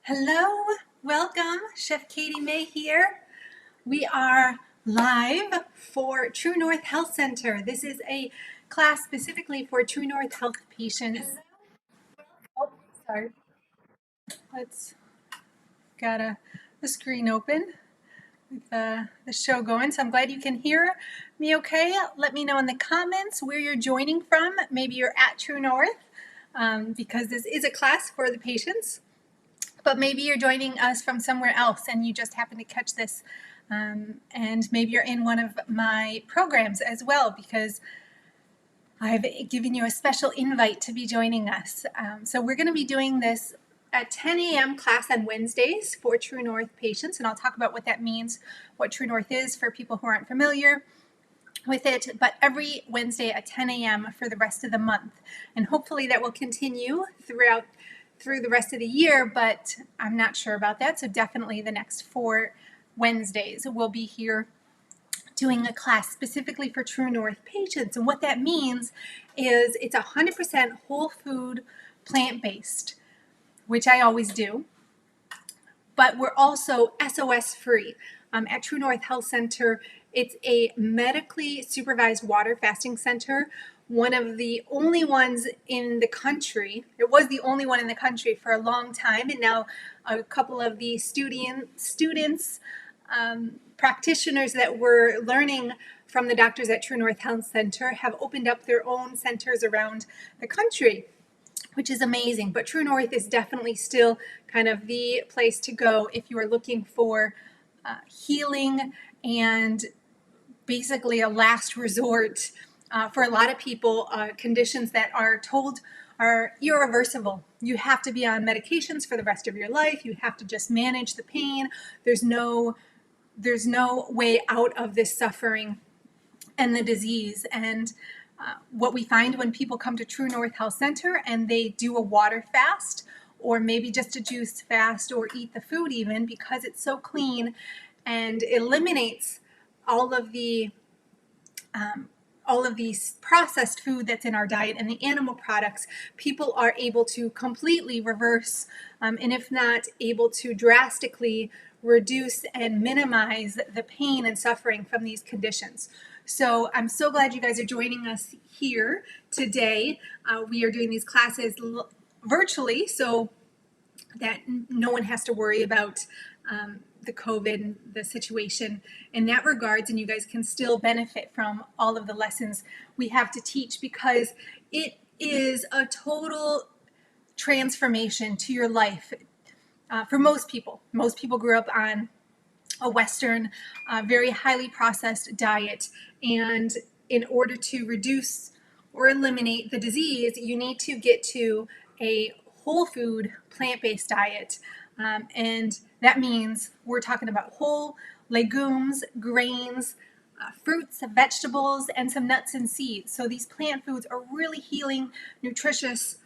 Hello, welcome. Chef Katie May here. We are live for True North Health Center. This is a class specifically for True North Health patients. Oh, sorry. Let's got the screen open with the show going. So I'm glad you can hear me okay. Let me know in the comments where you're joining from. Maybe you're at True North because this is a class for the patients. But maybe you're joining us from somewhere else and you just happen to catch this. And maybe you're in one of my programs as well, because I've given you a special invite to be joining us. So we're going to be doing this at 10 a.m. class on Wednesdays for True North patients. And I'll talk about what that means, what True North is for people who aren't familiar with it, but every Wednesday at 10 a.m. for the rest of the month. And hopefully that will continue through the rest of the year, but I'm not sure about that. So definitely the next 4 Wednesdays we'll be here doing a class specifically for True North patients. And what that means is it's 100% whole food, plant-based, which I always do. But we're also SOS free. At True North Health Center, it's a medically supervised water fasting center, one of the only ones in the country. It was the only one in the country for a long time, and now a couple of the students, practitioners that were learning from the doctors at True North Health Center have opened up their own centers around the country, which is amazing. But True North is definitely still kind of the place to go if you are looking for healing and basically a last resort for a lot of people, conditions that are told are irreversible. You have to be on medications for the rest of your life. You have to just manage the pain. There's no way out of this suffering and the disease. And what we find when people come to True North Health Center and they do a water fast, or maybe just a juice fast, or eat the food even, because it's so clean and eliminates all of these processed food that's in our diet and the animal products, people are able to completely reverse, and if not able to drastically reduce and minimize the pain and suffering from these conditions. So I'm so glad you guys are joining us here today. We are doing these classes virtually so that no one has to worry about the COVID, the situation in that regards, and you guys can still benefit from all of the lessons we have to teach, because it is a total transformation to your life. For most people grew up on a Western, very highly processed diet, and in order to reduce or eliminate the disease, you need to get to a whole food, plant-based diet. And that means we're talking about whole legumes, grains, fruits, vegetables, and some nuts and seeds. So these plant foods are really healing, nutritious.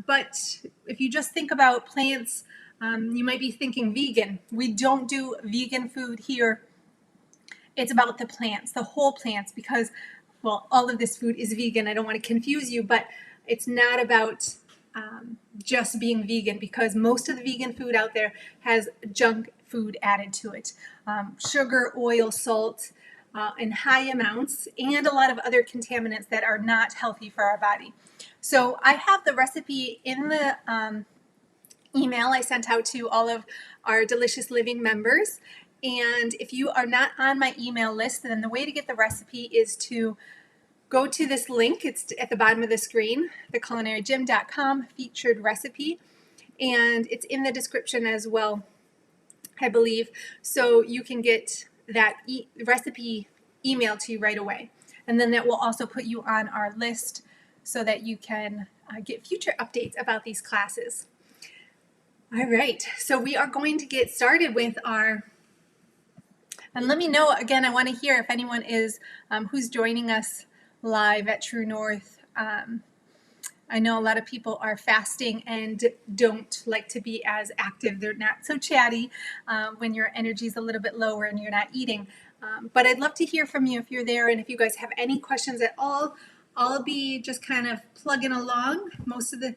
But if you just think about plants, you might be thinking vegan. We don't do vegan food here. It's about the plants, the whole plants, because, well, all of this food is vegan. I don't want to confuse you, but it's not about just being vegan, because most of the vegan food out there has junk food added to it. Sugar, oil, salt, in high amounts, and a lot of other contaminants that are not healthy for our body. So I have the recipe in the email I sent out to all of our Delicious Living members. And if you are not on my email list, then the way to get the recipe is to go to this link. It's at the bottom of the screen, theculinarygym.com featured recipe, and it's in the description as well, I believe. So you can get that recipe emailed to you right away. And then that will also put you on our list so that you can get future updates about these classes. All right, so we are going to get started with our, and let me know, again, I want to hear if anyone is who's joining us live at True North. I know a lot of people are fasting and don't like to be as active. They're not so chatty when your energy is a little bit lower and you're not eating. But I'd love to hear from you if you're there, and if you guys have any questions at all. I'll be just kind of plugging along most of the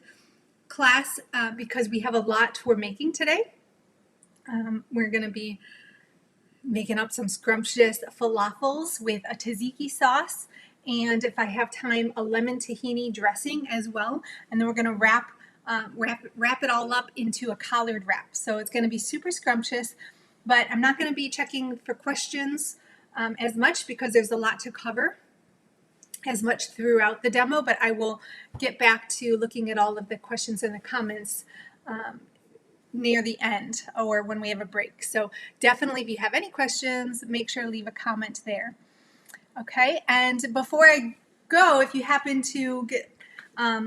class because we have a lot we're making today. We're going to be making up some scrumptious falafels with a tzatziki sauce, and if I have time, a lemon tahini dressing as well. And then we're going to wrap it all up into a collard wrap. So it's going to be super scrumptious, but I'm not going to be checking for questions as much because there's a lot to cover as much throughout the demo, but I will get back to looking at all of the questions and the comments near the end or when we have a break. So definitely, if you have any questions, make sure to leave a comment there. Okay, and before I go, if you happen to get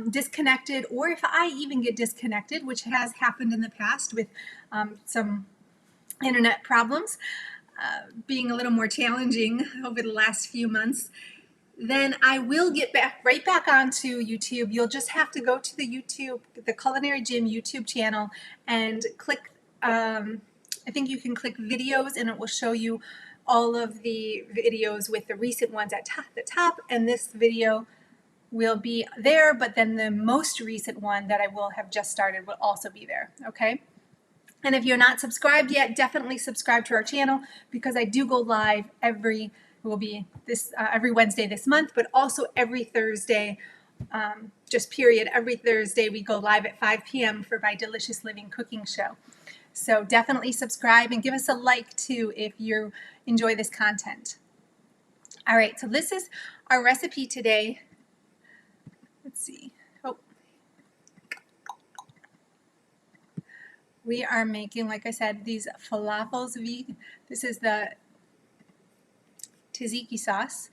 disconnected, or if I even get disconnected, which has happened in the past with some internet problems being a little more challenging over the last few months, then I will get right back onto YouTube. You'll just have to go to the Culinary Gym YouTube channel and click, I think you can click videos, and it will show you all of the videos with the recent ones at the top, and this video will be there, but then the most recent one that I will have just started will also be there, okay? And if you're not subscribed yet, definitely subscribe to our channel, because I do go live every Wednesday this month, but also every Thursday, every Thursday we go live at 5 p.m. for my Delicious Living cooking show. So definitely subscribe and give us a like too if you enjoy this content. All right, so this is our recipe today. Let's see. Oh, we are making, like I said, these falafels. This is the tzatziki sauce.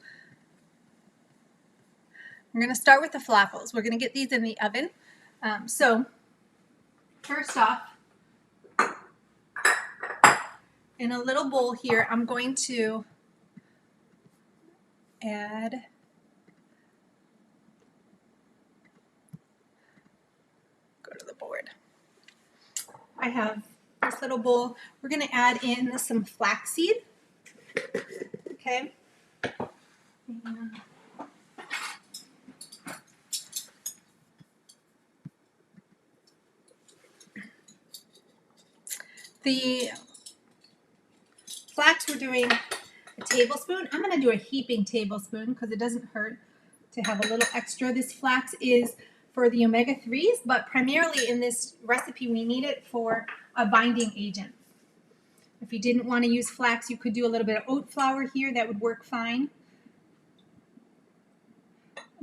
We're going to start with the falafels. We're going to get these in the oven. So first off, in a little bowl here, I'm going to add I have this little bowl. We're going to add in some flaxseed. Okay. The flax, we're doing a tablespoon. I'm going to do a heaping tablespoon because it doesn't hurt to have a little extra. This flax is for the omega-3s, but primarily in this recipe we need it for a binding agent. If you didn't want to use flax, you could do a little bit of oat flour here. That would work fine.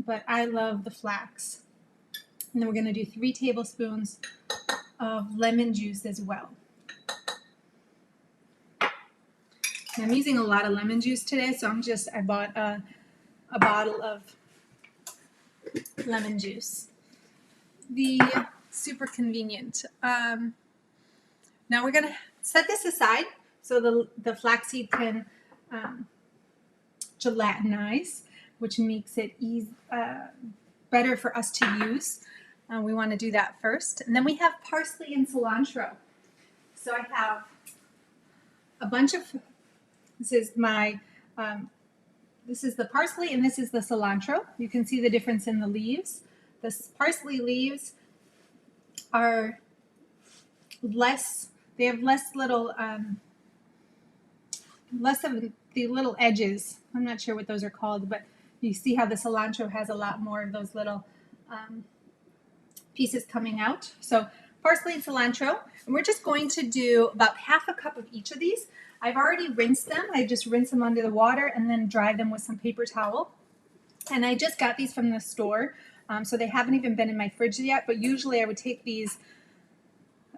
But I love the flax. And then we're going to do 3 tablespoons of lemon juice as well. And I'm using a lot of lemon juice today, so I bought a bottle of lemon juice. Super convenient. Now we're going to set this aside so the flaxseed can gelatinize, which makes it better for us to use. We want to do that first. And then we have parsley and cilantro. So I have a bunch of, this is the parsley and this is the cilantro. You can see the difference in the leaves. The parsley leaves are they have less of the little edges. I'm not sure what those are called, but you see how the cilantro has a lot more of those little pieces coming out. So parsley and cilantro, and we're just going to do about half a cup of each of these. I've already rinsed them. I just rinse them under the water and then dry them with some paper towel. And I just got these from the store, so they haven't even been in my fridge yet, but usually I would take these,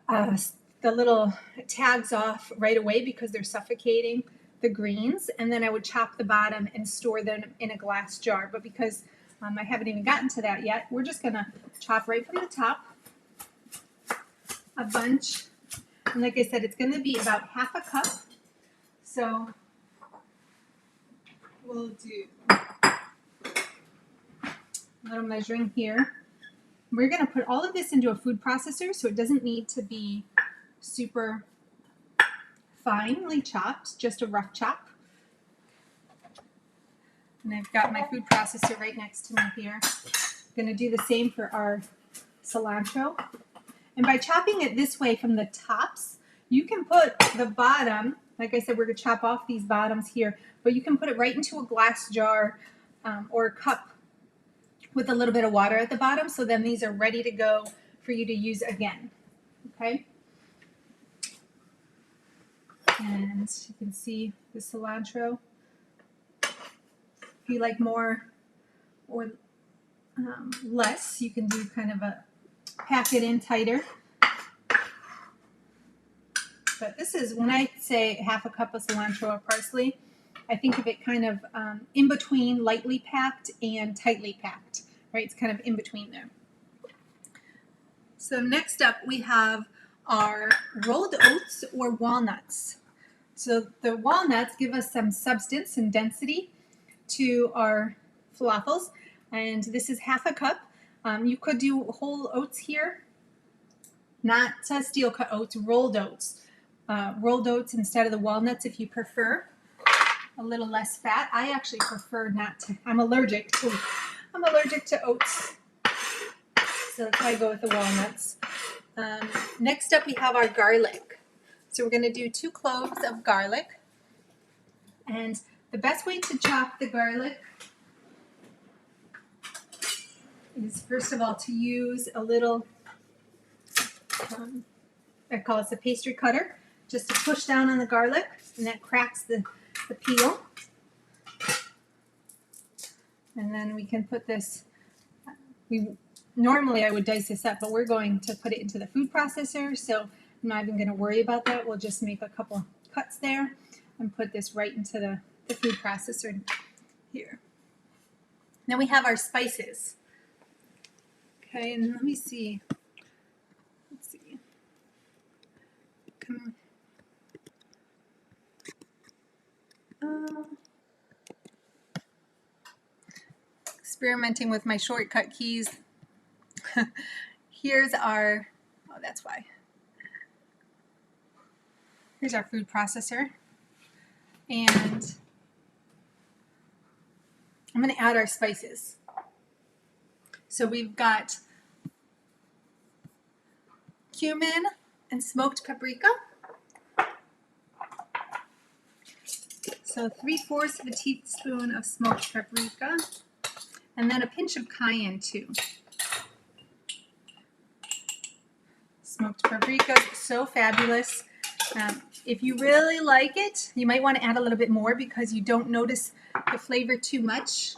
the little tags off right away because they're suffocating the greens, and then I would chop the bottom and store them in a glass jar. But because I haven't even gotten to that yet, we're just going to chop right from the top a bunch. And like I said, it's going to be about half a cup. So we'll do a little measuring here. We're going to put all of this into a food processor, so it doesn't need to be super finely chopped, just a rough chop. And I've got my food processor right next to me here. I'm going to do the same for our cilantro. And by chopping it this way from the tops, You can put the bottom, like I said, we're going to chop off these bottoms here, but you can put it right into a glass jar or a cup with a little bit of water at the bottom. So then these are ready to go for you to use again. Okay. And you can see the cilantro. If you like more or less, you can do kind of a pack it in tighter. But this is, when I say half a cup of cilantro or parsley, I think of it kind of in between lightly packed and tightly packed, right? It's kind of in between there. So next up we have our rolled oats or walnuts. So the walnuts give us some substance and density to our falafels, and this is half a cup. You could do whole oats here, not steel cut oats, rolled oats. Rolled oats instead of the walnuts if you prefer a little less fat. I actually prefer not to. I'm allergic to oats, so that's why I go with the walnuts. Next up we have our garlic. So we're going to do 2 cloves of garlic, and the best way to chop the garlic is first of all to use a little I call it a pastry cutter, just to push down on the garlic, and that cracks the peel. And then we can put this, normally I would dice this up, but we're going to put it into the food processor, so I'm not even going to worry about that. We'll just make a couple cuts there and put this right into the food processor here. Then we have our spices. Okay, and let me see. Let's see. Come on. Experimenting with my shortcut keys. Here's our, oh, that's why. Here's our food processor. And I'm going to add our spices. So we've got cumin and smoked paprika. So 3/4 of a teaspoon of smoked paprika, and then a pinch of cayenne too. Smoked paprika is so fabulous. If you really like it, you might want to add a little bit more because you don't notice the flavor too much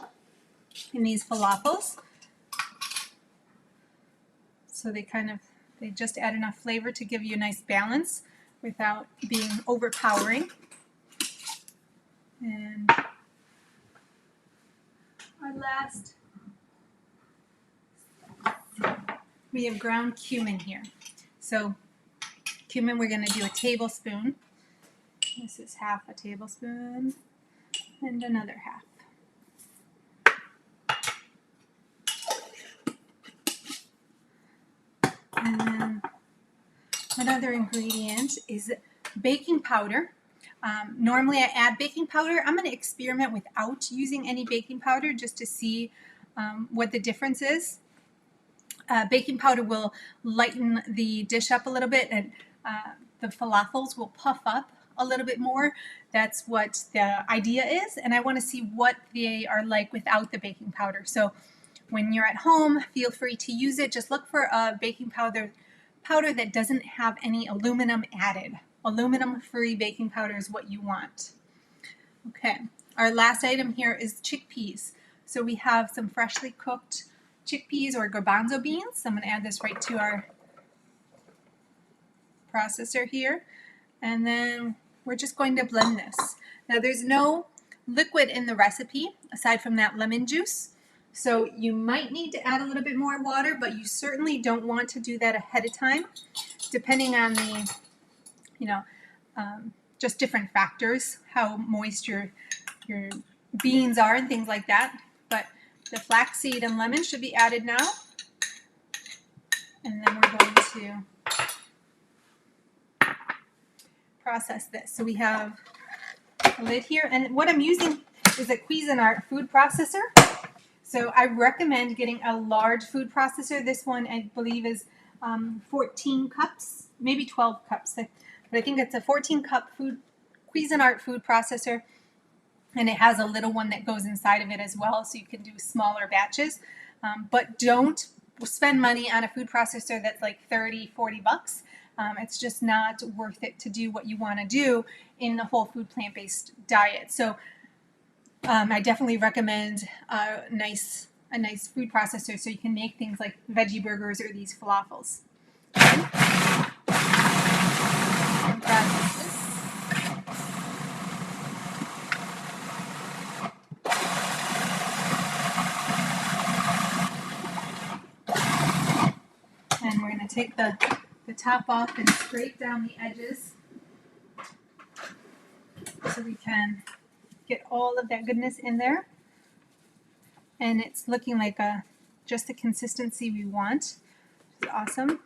in these falafels. So they just add enough flavor to give you a nice balance without being overpowering. And our last, we have ground cumin here. So cumin, we're going to do a tablespoon. This is half a tablespoon and another half. And then another ingredient is baking powder. Normally I add baking powder. I'm going to experiment without using any baking powder just to see what the difference is. Baking powder will lighten the dish up a little bit, and the falafels will puff up a little bit more. That's what the idea is, and I want to see what they are like without the baking powder. So when you're at home, feel free to use it. Just look for a baking powder that doesn't have any aluminum added. Aluminum-free baking powder is what you want. Okay, our last item here is chickpeas. So we have some freshly cooked chickpeas or garbanzo beans. I'm going to add this right to our processor here. And then we're just going to blend this. Now there's no liquid in the recipe aside from that lemon juice. So you might need to add a little bit more water, but you certainly don't want to do that ahead of time, depending on the, just different factors, how moist your beans are and things like that. But the flaxseed and lemon should be added now. And then we're going to process this. So we have a lid here, and what I'm using is a Cuisinart food processor. So I recommend getting a large food processor. This one I believe is 14 cups, maybe 12 cups. but I think it's a 14-cup Cuisinart food processor, and it has a little one that goes inside of it as well, so you can do smaller batches. But don't spend money on a food processor that's like 30, 40 bucks. It's just not worth it to do what you want to do in the whole food plant-based diet. So I definitely recommend a nice food processor so you can make things like veggie burgers or these falafels. And we're going to take the top off and scrape down the edges so we can get all of that goodness in there. And it's looking like just the consistency we want, which is awesome.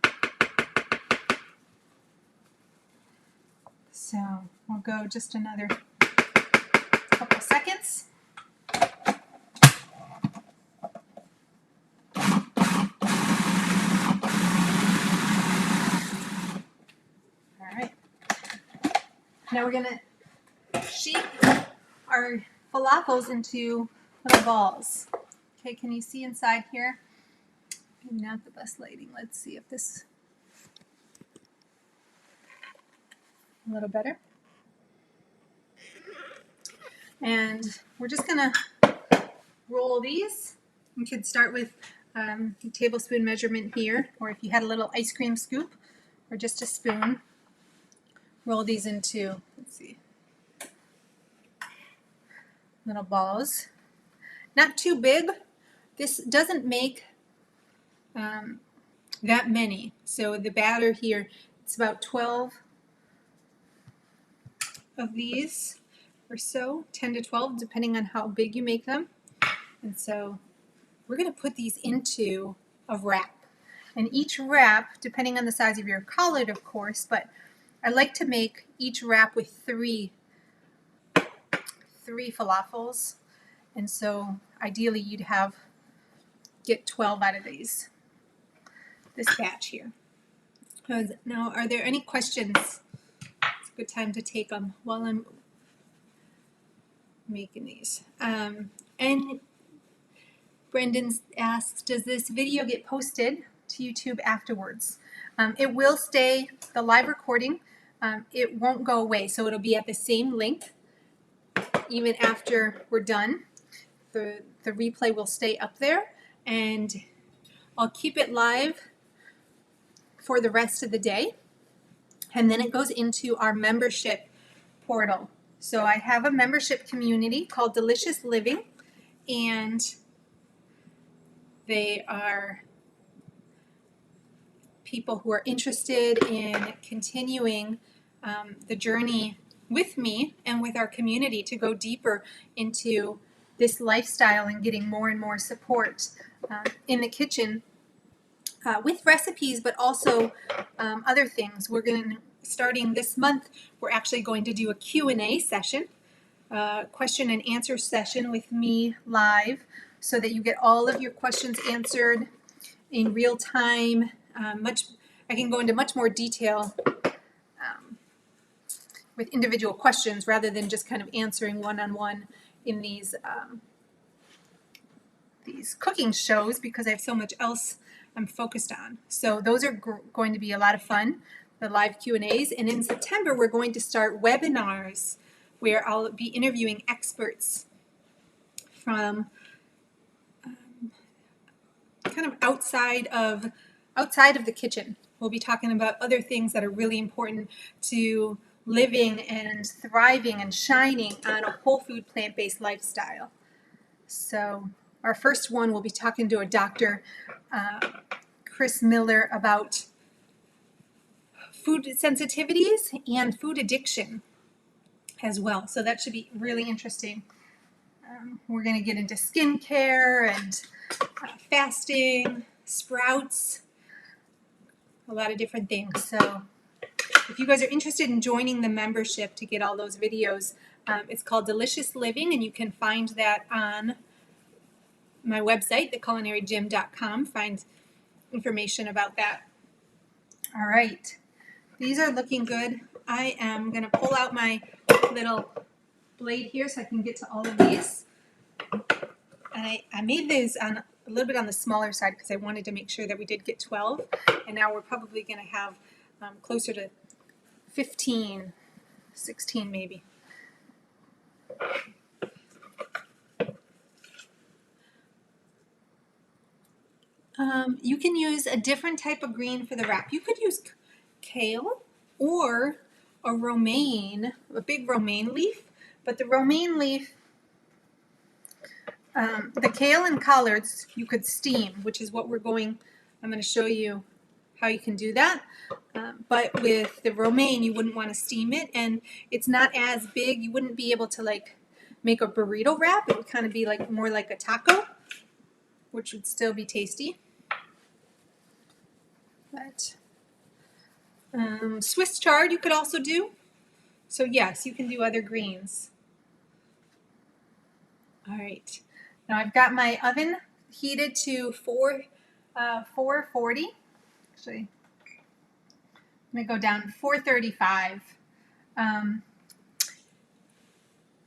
So we'll go just another couple seconds. All right. Now we're going to shape our falafels into little balls. Okay, can you see inside here? Not the best lighting. Let's see if this a little better. And we're just gonna roll these. You could start with a tablespoon measurement here, or if you had a little ice cream scoop or just a spoon, roll these into, let's see, little balls. Not too big. This doesn't make that many. So the batter here, it's about 12 of these or so, 10 to 12, depending on how big you make them. And so we're going to put these into a wrap. And each wrap, depending on the size of your collet, of course, but I like to make each wrap with three falafels. And so ideally you'd get 12 out of this batch here. Now, are there any questions? It's a good time to take them while I'm making these. And Brendan asks, does this video get posted to YouTube afterwards? It will stay, the live recording, it won't go away, so it'll be at the same length even after we're done. The replay will stay up there, and I'll keep it live for the rest of the day, and then it goes into our membership portal. So I have a membership community called Delicious Living, and they are people who are interested in continuing the journey with me and with our community to go deeper into this lifestyle and getting more and more support in the kitchen with recipes, but also other things. We're starting this month, we're actually going to do a Q&A session, question and answer session with me live, so that you get all of your questions answered in real time. I can go into much more detail with individual questions rather than just kind of answering one-on-one in these cooking shows, because I have so much else I'm focused on. So those are going to be a lot of fun, the live Q&As. And in September, we're going to start webinars where I'll be interviewing experts from kind of outside of the kitchen. We'll be talking about other things that are really important to living and thriving and shining on a whole food plant-based lifestyle. So our first one, we'll be talking to a Dr. Chris Miller about food sensitivities and food addiction as well. So that should be really interesting. We're going to get into skincare and fasting, sprouts, a lot of different things. So if you guys are interested in joining the membership to get all those videos, it's called Delicious Living, and you can find that on my website, theculinarygym.com. Find information about that. All right. These are looking good. I am going to pull out my little blade here so I can get to all of these. And I made these on a little bit on the smaller side because I wanted to make sure that we did get 12. And now we're probably going to have closer to 15, 16 maybe. You can use a different type of green for the wrap. You could use kale or a romaine, a big romaine leaf. But the romaine leaf, the kale and collards, you could steam, which is what I'm going to show you how you can do that. But with the romaine, you wouldn't want to steam it, and it's not as big. You wouldn't be able to like make a burrito wrap. It would kind of be like more like a taco, which would still be tasty. But Swiss chard you could also do. So yes, you can do other greens. All right. Now I've got my oven heated to 440. Actually, I'm going to go down to 435.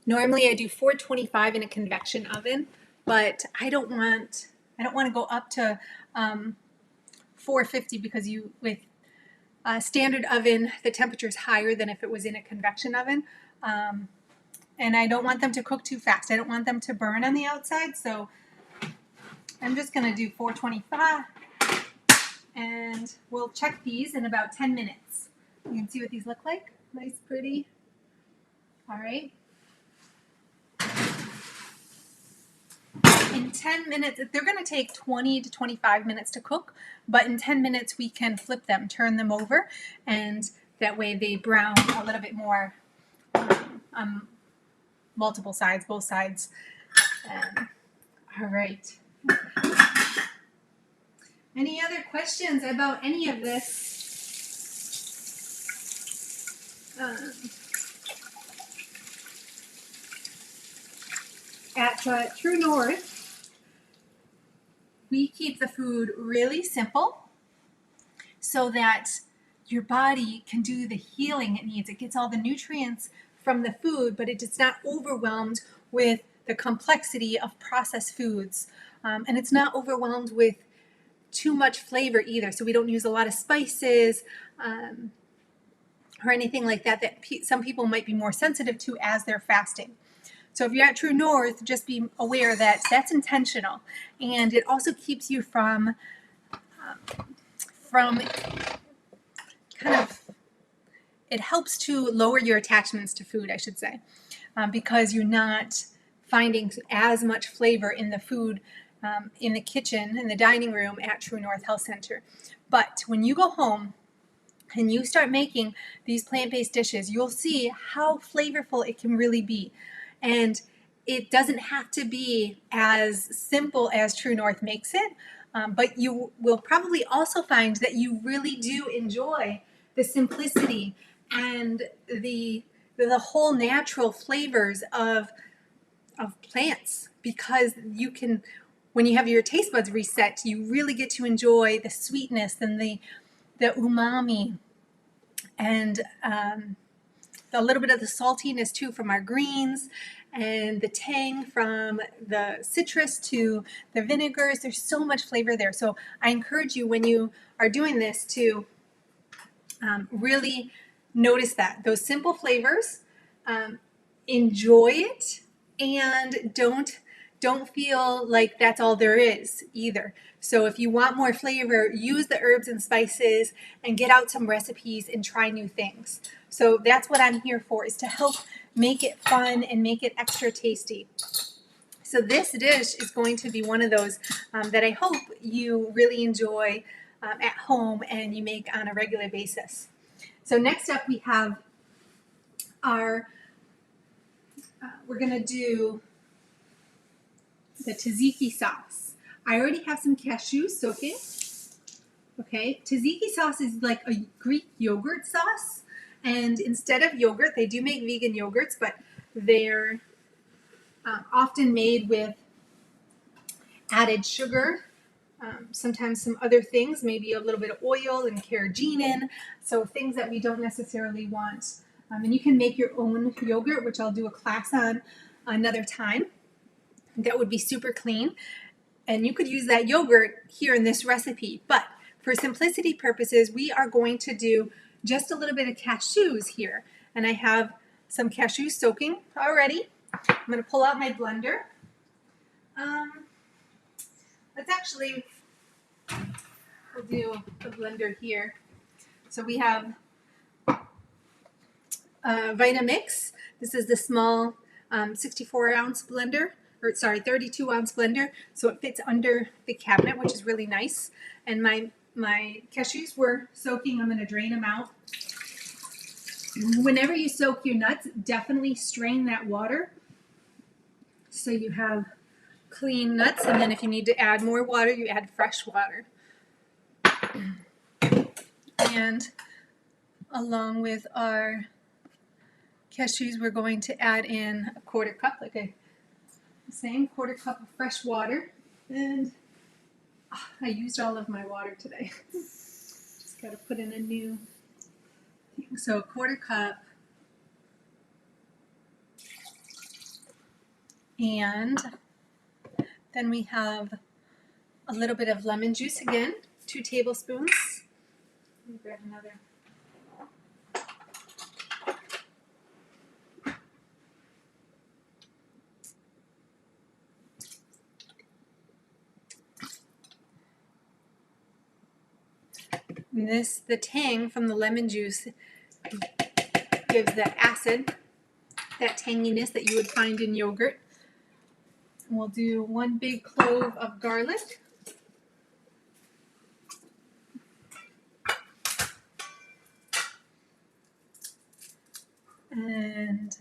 Normally I do 425 in a convection oven, but I don't want to go up to 450 because with a standard oven, the temperature is higher than if it was in a convection oven. And I don't want them to cook too fast. I don't want them to burn on the outside, so I'm just going to do 425. And we'll check these in about 10 minutes. You can see what these look like. Nice, pretty. All right. In 10 minutes, they're going to take 20 to 25 minutes to cook, but in 10 minutes we can flip them, turn them over, and that way they brown a little bit more on multiple sides, both sides. All right. Any other questions about any of this? At True North, we keep the food really simple so that your body can do the healing it needs. It gets all the nutrients from the food, but it is not overwhelmed with the complexity of processed foods. And it's not overwhelmed with too much flavor either. So we don't use a lot of spices or anything like that some people might be more sensitive to as they're fasting. So if you're at True North, just be aware that that's intentional. And it also keeps you from it helps to lower your attachments to food, I should say, because you're not finding as much flavor in the food in the kitchen, in the dining room at True North Health Center. But when you go home and you start making these plant-based dishes, you'll see how flavorful it can really be. And it doesn't have to be as simple as True North makes it, but you will probably also find that you really do enjoy the simplicity and the whole natural flavors of plants, because you can, when you have your taste buds reset, you really get to enjoy the sweetness and the umami and a little bit of the saltiness too from our greens, and the tang from the citrus to the vinegars. There's so much flavor there. So I encourage you, when you are doing this, to really notice those simple flavors, enjoy it, and don't feel like that's all there is either. So if you want more flavor, use the herbs and spices and get out some recipes and try new things. So that's what I'm here for, is to help make it fun and make it extra tasty. So this dish is going to be one of those that I hope you really enjoy at home and you make on a regular basis. So next up we have we're going to do the tzatziki sauce. I already have some cashews soaking. Okay, tzatziki sauce is like a Greek yogurt sauce, and instead of yogurt, they do make vegan yogurts, but they're often made with added sugar sometimes some other things, maybe a little bit of oil and carrageenan, so things that we don't necessarily want. And you can make your own yogurt, which I'll do a class on another time. That would be super clean. And you could use that yogurt here in this recipe. But for simplicity purposes, we are going to do just a little bit of cashews here. And I have some cashews soaking already. I'm going to pull out my blender. We'll do the blender here. So we have Vitamix. This is the small 64-ounce blender, or sorry, 32-ounce blender. So it fits under the cabinet, which is really nice. And my cashews were soaking. I'm going to drain them out. Whenever you soak your nuts, definitely strain that water so you have clean nuts. And then if you need to add more water, you add fresh water. And along with our cashews, we're going to add in a 1/4 cup, like I was saying, 1/4 cup of fresh water. And I used all of my water today. Just got to put in a new thing. So 1/4 cup. And then we have a little bit of lemon juice again, 2 tablespoons. Let me grab another. And the tang from the lemon juice gives that acid, that tanginess that you would find in yogurt. And we'll do 1 big clove of garlic. And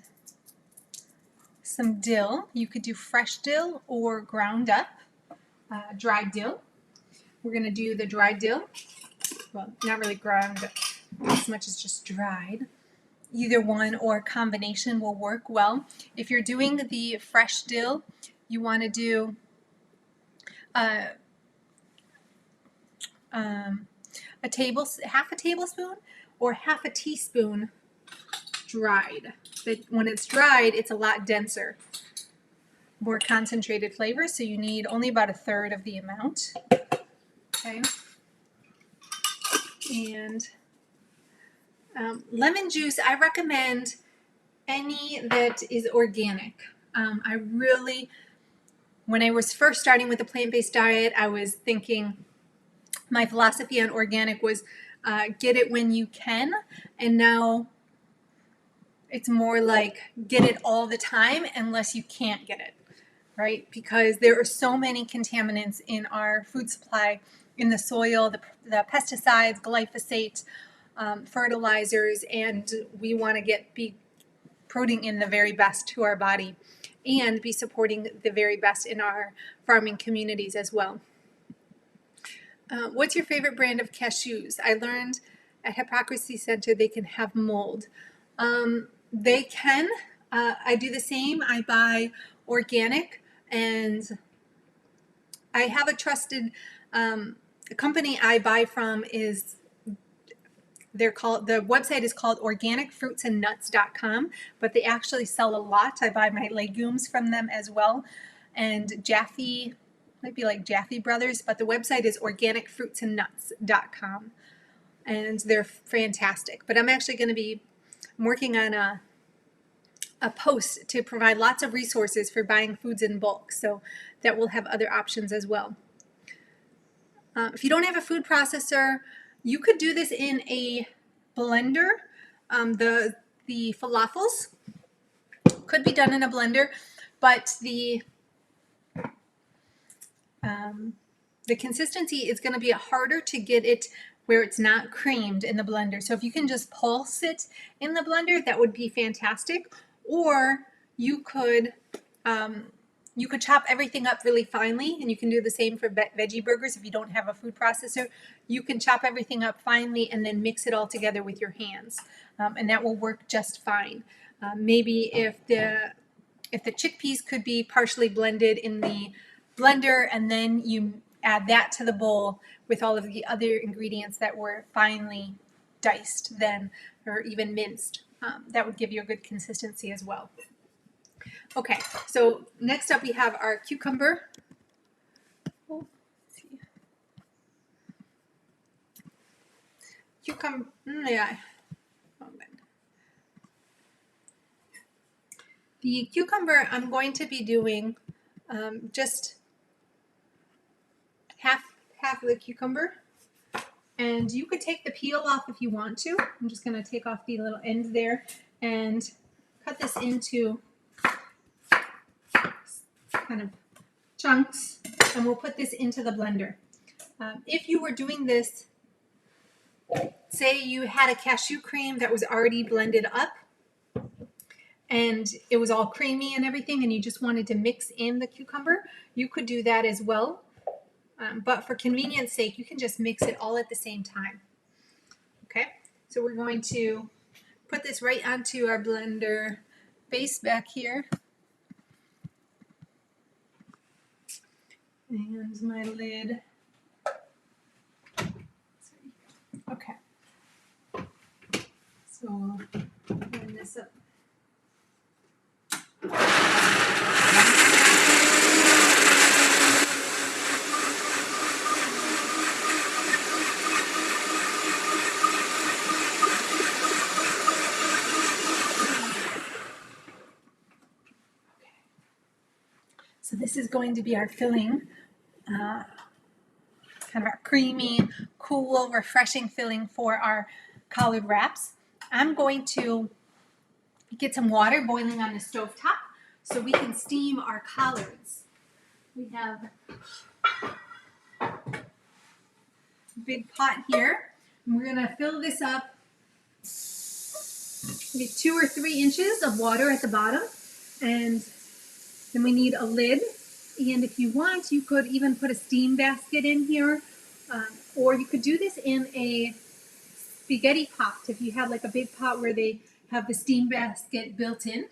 some dill. You could do fresh dill or ground up dried dill. We're going to do the dried dill. Well, not really ground up as much as just dried. Either one or combination will work well. If you're doing the fresh dill, you want to do half a tablespoon or half a teaspoon dried. But when it's dried, it's a lot denser, more concentrated flavor, so you need only about 1/3 of the amount. Okay. And lemon juice, I recommend any that is organic. When I was first starting with the plant-based diet, I was thinking my philosophy on organic was get it when you can, and now it's more like get it all the time unless you can't get it, right? Because there are so many contaminants in our food supply, in the soil, the pesticides, glyphosate, fertilizers, and we want to be putting in the very best to our body and be supporting the very best in our farming communities as well. What's your favorite brand of cashews? I learned at Hypocrisy Center they can have mold. They can. I do the same. I buy organic, and I have a trusted company I buy from the website is called organicfruitsandnuts.com, but they actually sell a lot. I buy my legumes from them as well. And Jaffe, might be like Jaffe Brothers, but the website is organicfruitsandnuts.com. And they're fantastic. But I'm actually going to be working on a post to provide lots of resources for buying foods in bulk, so that we'll have other options as well. If you don't have a food processor, you could do this in a blender. The falafels could be done in a blender, but the consistency is going to be harder to get it where it's not creamed in the blender. So if you can just pulse it in the blender, that would be fantastic. Or you could chop everything up really finely, and you can do the same for veggie burgers. If you don't have a food processor, you can chop everything up finely and then mix it all together with your hands, and that will work just fine. Maybe if the chickpeas could be partially blended in the blender, and then you add that to the bowl with all of the other ingredients that were finely diced then, or even minced. That would give you a good consistency as well. Okay, so next up we have our cucumber. Oh, let's see. Cucumber, yeah. The cucumber, I'm going to be doing just half of the cucumber, and you could take the peel off if you want to. I'm just going to take off the little end there and cut this into kind of chunks, and we'll put this into the blender. If you were doing this, say you had a cashew cream that was already blended up and it was all creamy and everything, and you just wanted to mix in the cucumber, you could do that as well. But for convenience sake, you can just mix it all at the same time. Okay, so we're going to put this right onto our blender base back here. And my lid. Okay. So I'll open this up. So this is going to be our filling, kind of our creamy, cool, refreshing filling for our collard wraps. I'm going to get some water boiling on the stove top so we can steam our collards. We have a big pot here, and we're going to fill this up, maybe 2 or 3 inches of water at the bottom, and then we need a lid. And if you want, you could even put a steam basket in here, or you could do this in a spaghetti pot. If you have like a big pot where they have the steam basket built in,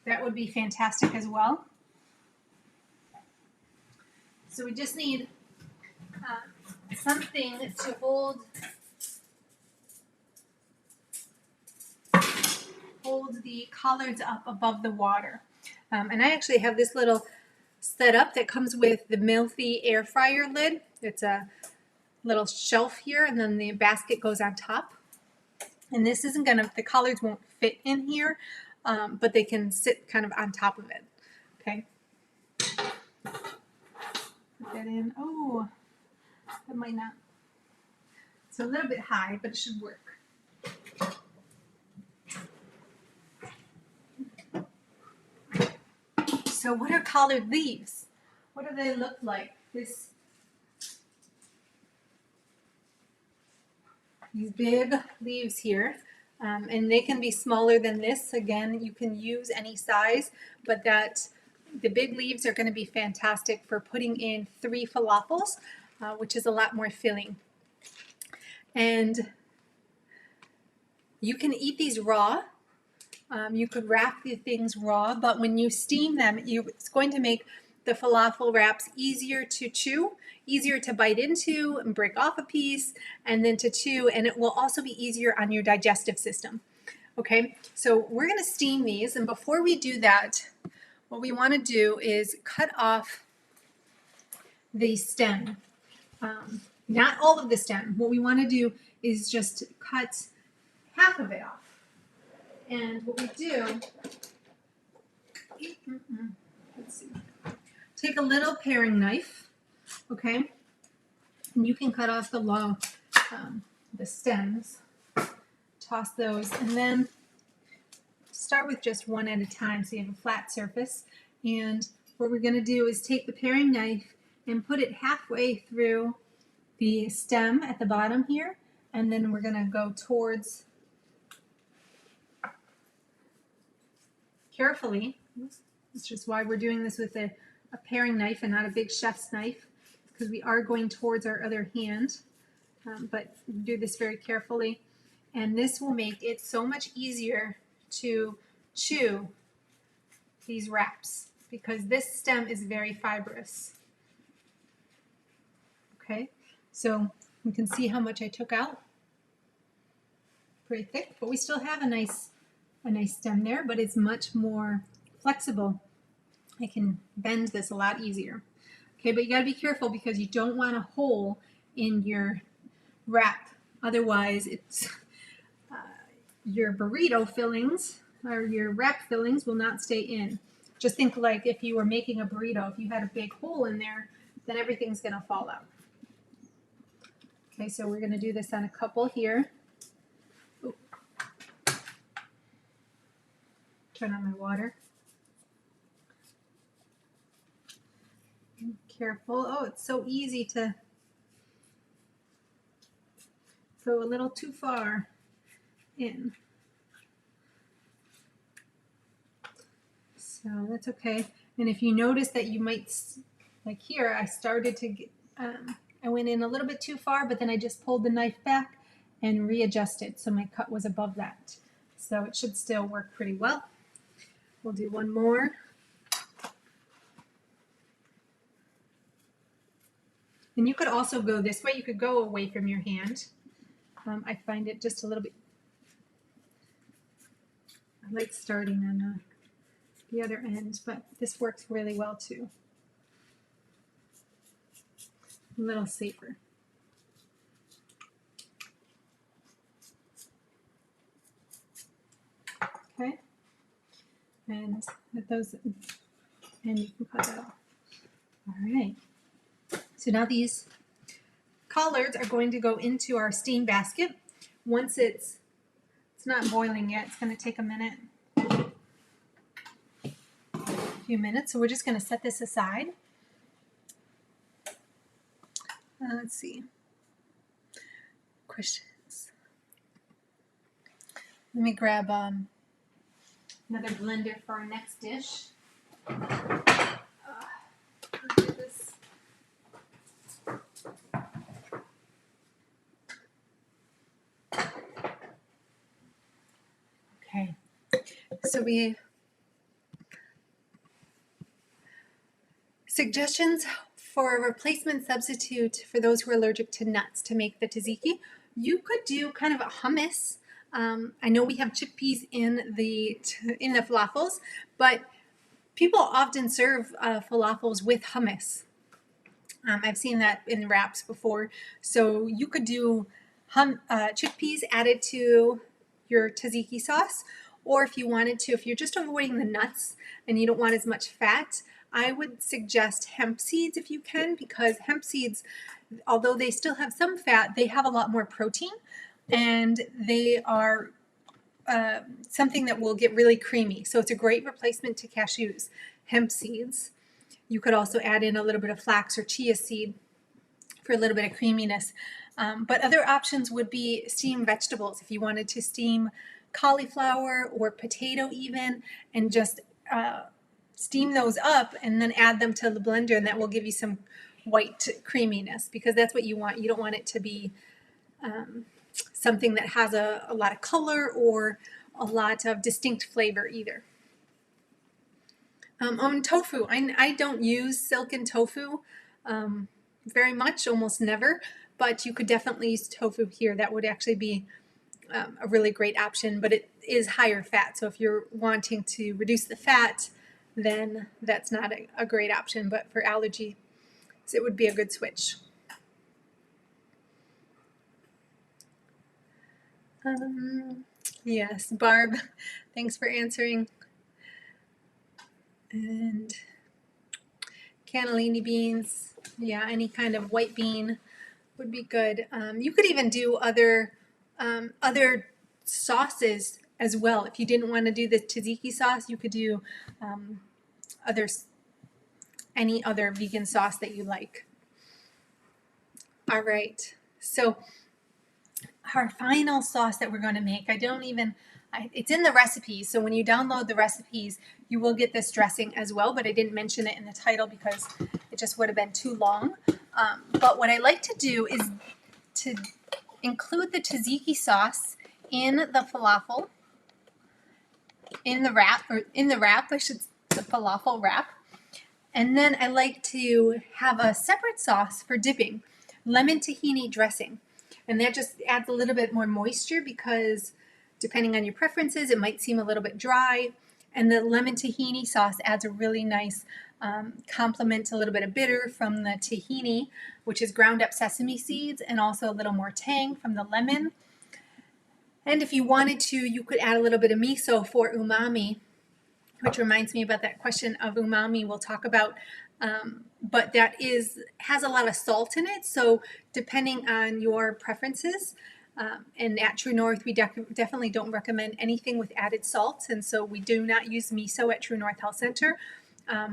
that would be fantastic as well. So we just need something to hold the collards up above the water. And I actually have this little setup that comes with the Milthy air fryer lid. It's a little shelf here, and then the basket goes on top. And this isn't gonna, the collards won't fit in here, but they can sit kind of on top of it. Okay. Put that in. Oh, that might not. It's a little bit high, but it should work. So what are collard leaves? What do they look like? These big leaves here, and they can be smaller than this. Again, you can use any size, but the big leaves are going to be fantastic for putting in 3 falafels, which is a lot more filling. And you can eat these raw. You could wrap the things raw, but when you steam them, it's going to make the falafel wraps easier to chew, easier to bite into and break off a piece, and then to chew, and it will also be easier on your digestive system. Okay, so we're going to steam these, and before we do that, what we want to do is cut off the stem. Not all of the stem. What we want to do is just cut half of it off. And what we do, let's see, take a little paring knife, okay, and you can cut off the stems, toss those, and then start with just one at a time so you have a flat surface. And what we're going to do is take the paring knife and put it halfway through the stem at the bottom here, and then we're going to go towards, carefully, it's just why we're doing this with a paring knife and not a big chef's knife, because we are going towards our other hand, but do this very carefully, and this will make it so much easier to chew these wraps because this stem is very fibrous. Okay, so you can see how much I took out. Pretty thick, but we still have a nice stem there, but it's much more flexible. I can bend this a lot easier. Okay, but you got to be careful because you don't want a hole in your wrap. Otherwise, it's your burrito fillings or your wrap fillings will not stay in. Just think like if you were making a burrito, if you had a big hole in there, then everything's going to fall out. Okay, so we're going to do this on a couple here. Ooh. Turn on my water. Careful. Oh, it's so easy to go a little too far in. So that's okay. And if you notice that you might, like here, I started to get, I went in a little bit too far, but then I just pulled the knife back and readjusted. So my cut was above that. So it should still work pretty well. We'll do one more. And you could also go this way. You could go away from your hand. I find it just a little bit, I like starting on the other end, but this works really well too. A little safer. Okay, and with those, and you can cut that off. All right, so now these collards are going to go into our steam basket. Once it's not boiling yet, it's going to take a minute, a few minutes. So we're just going to set this aside. Let's see. Questions? Let me grab another blender for our next dish. Okay, so we suggestions for a replacement substitute for those who are allergic to nuts to make the tzatziki. You could do kind of a hummus. I know we have chickpeas in the falafels, but people often serve falafels with hummus. I've seen that in wraps before. So you could do chickpeas added to your tzatziki sauce, or if you wanted to, if you're just avoiding the nuts and you don't want as much fat, I would suggest hemp seeds if you can, because hemp seeds, although they still have some fat, they have a lot more protein, and they are something that will get really creamy. So it's a great replacement to cashews, hemp seeds. You could also add in a little bit of flax or chia seed for a little bit of creaminess. But other options would be steamed vegetables. If you wanted to steam cauliflower or potato even, and just steam those up and then add them to the blender, and that will give you some white creaminess, because that's what you want. You don't want it to be something that has a lot of color or a lot of distinct flavor either. On tofu, I don't use silken tofu very much, almost never, but you could definitely use tofu here. That would actually be a really great option, but it is higher fat. So if you're wanting to reduce the fat, then that's not a great option, but for allergy, it would be a good switch. Yes, Barb, thanks for answering. And cannellini beans, yeah, any kind of white bean would be good. You could even do other sauces as well. If you didn't want to do the tzatziki sauce, you could do any other vegan sauce that you like. All right, so our final sauce that we're going to make, it's in the recipes, so when you download the recipes, you will get this dressing as well, but I didn't mention it in the title because it just would have been too long. But what I like to do is to include the tzatziki sauce in the falafel, the falafel wrap. And then I like to have a separate sauce for dipping. lemon tahini dressing. And that just adds a little bit more moisture because depending on your preferences, it might seem a little bit dry. And the lemon tahini sauce adds a really nice complement, a little bit of bitter from the tahini, which is ground up sesame seeds, and also a little more tang from the lemon. And if you wanted to, you could add a little bit of miso for umami, which reminds me about that question of umami we'll talk about. But that has a lot of salt in it, so depending on your preferences, and at True North, we definitely don't recommend anything with added salt, and so we do not use miso at True North Health Center.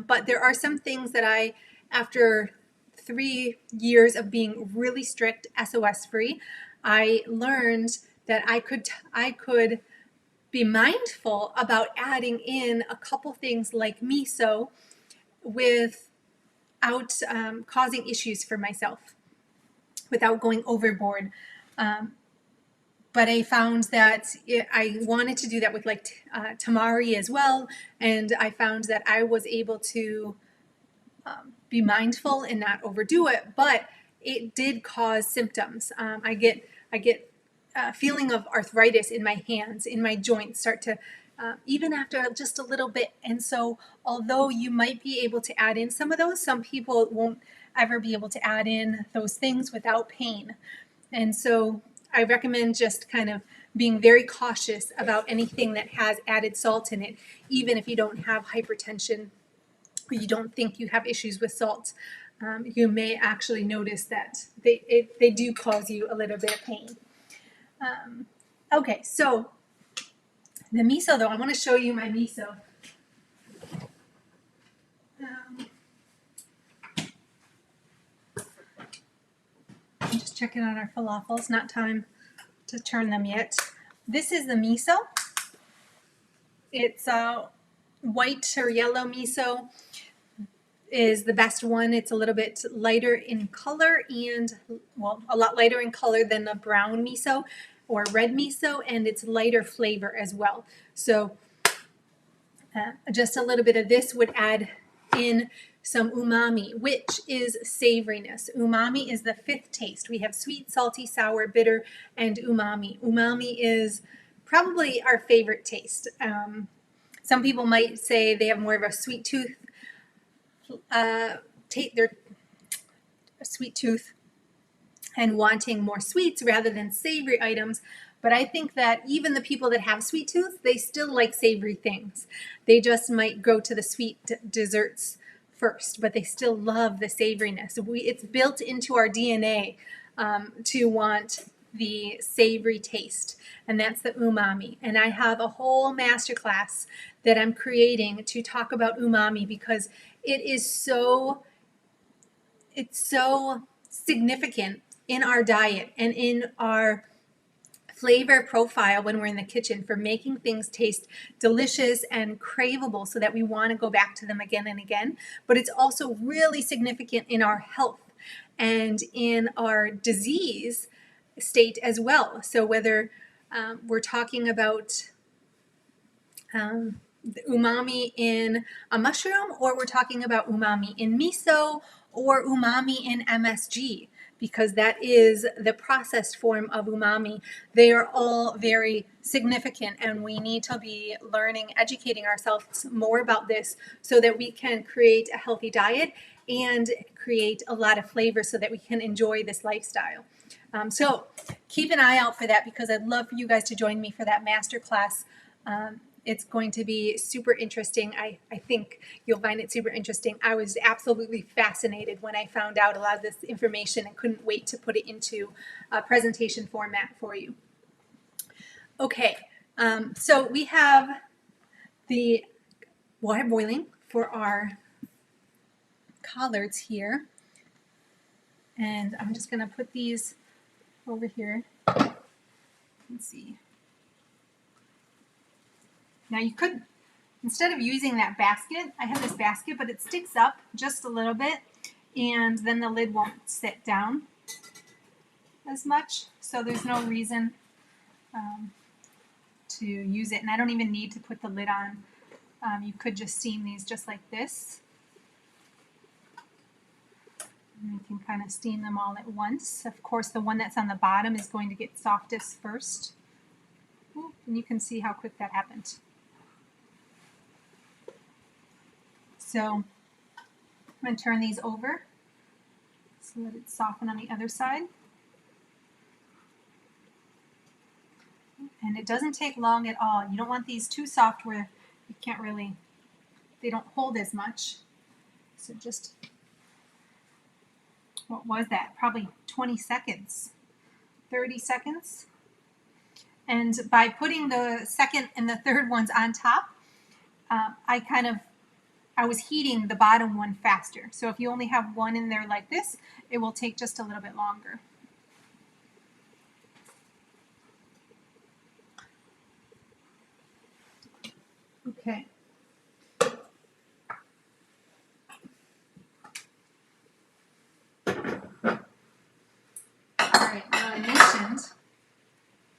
But there are some things that after 3 years of being really strict SOS free, I learned that I could be mindful about adding in a couple things like miso without causing issues for myself, without going overboard. But I found that I wanted to do that with tamari as well, and I found that I was able to be mindful and not overdo it, but it did cause symptoms. I get a feeling of arthritis in my hands, in my joints, start to even after just a little bit. And so although you might be able to add in some of those, some people won't ever be able to add in those things without pain. And so I recommend just kind of being very cautious about anything that has added salt in it, even if you don't have hypertension or you don't think you have issues with salt. You may actually notice that they do cause you a little bit of pain. Okay, so the miso, though, I want to show you my miso. I'm just checking on our falafels. Not time to turn them yet. This is the miso. It's white or yellow miso is the best one. It's a little bit lighter in color and, well, a lot lighter in color than the brown miso or red miso, and it's lighter flavor as well. So just a little bit of this would add in some umami, which is savoriness. Umami is the fifth taste. We have sweet, salty, sour, bitter, and umami. Umami is probably our favorite taste. Some people might say they have more of a sweet tooth, they're a sweet tooth and wanting more sweets rather than savory items. But I think that even the people that have sweet tooth, they still like savory things. They just might go to the sweet desserts first, but they still love the savoriness. It's built into our DNA to want the savory taste, and that's the umami. And I have a whole masterclass that I'm creating to talk about umami because it's so significant in our diet and in our flavor profile when we're in the kitchen for making things taste delicious and craveable so that we want to go back to them again and again. But it's also really significant in our health and in our disease state as well. So whether we're talking about the umami in a mushroom, or we're talking about umami in miso, or umami in MSG, because that is the processed form of umami. They are all very significant, and we need to be learning, educating ourselves more about this so that we can create a healthy diet and create a lot of flavor so that we can enjoy this lifestyle. So keep an eye out for that, because I'd love for you guys to join me for that masterclass. It's going to be super interesting. I think you'll find it super interesting. I was absolutely fascinated when I found out a lot of this information and couldn't wait to put it into a presentation format for you. Okay, so we have the water boiling for our collards here. And I'm just going to put these over here. Let's see. Now you could, instead of using that basket, I have this basket, but it sticks up just a little bit, and then the lid won't sit down as much. So there's no reason to use it, and I don't even need to put the lid on. You could just steam these just like this. And we can kind of steam them all at once. Of course, the one that's on the bottom is going to get softest first. Ooh, and you can see how quick that happened. So I'm going to turn these over so that it soften on the other side. And it doesn't take long at all. You don't want these too soft where you can't really, they don't hold as much. So just, what was that? Probably 20 seconds, 30 seconds. And by putting the second and the third ones on top, I was heating the bottom one faster. So if you only have one in there like this, it will take just a little bit longer. Okay. All right, now I mentioned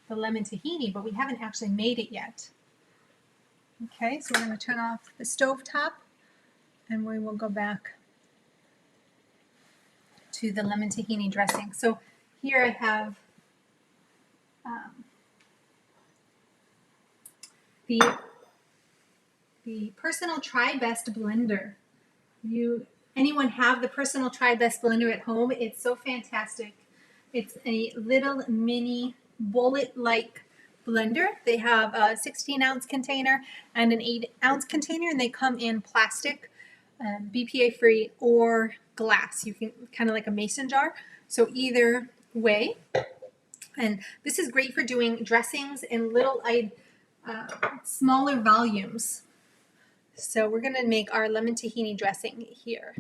the lemon tahini, but we haven't actually made it yet. Okay, so we're going to turn off the stove top and we will go back to the lemon tahini dressing. So here I have the Personal Try Best blender. Anyone have the Personal Try Best blender at home? It's so fantastic. It's a little mini bullet-like blender. They have a 16-ounce container and an 8-ounce container, and they come in plastic, BPA-free, or glass. You can kind of like a mason jar. So either way. And this is great for doing dressings in little, smaller volumes. So we're going to make our lemon tahini dressing here.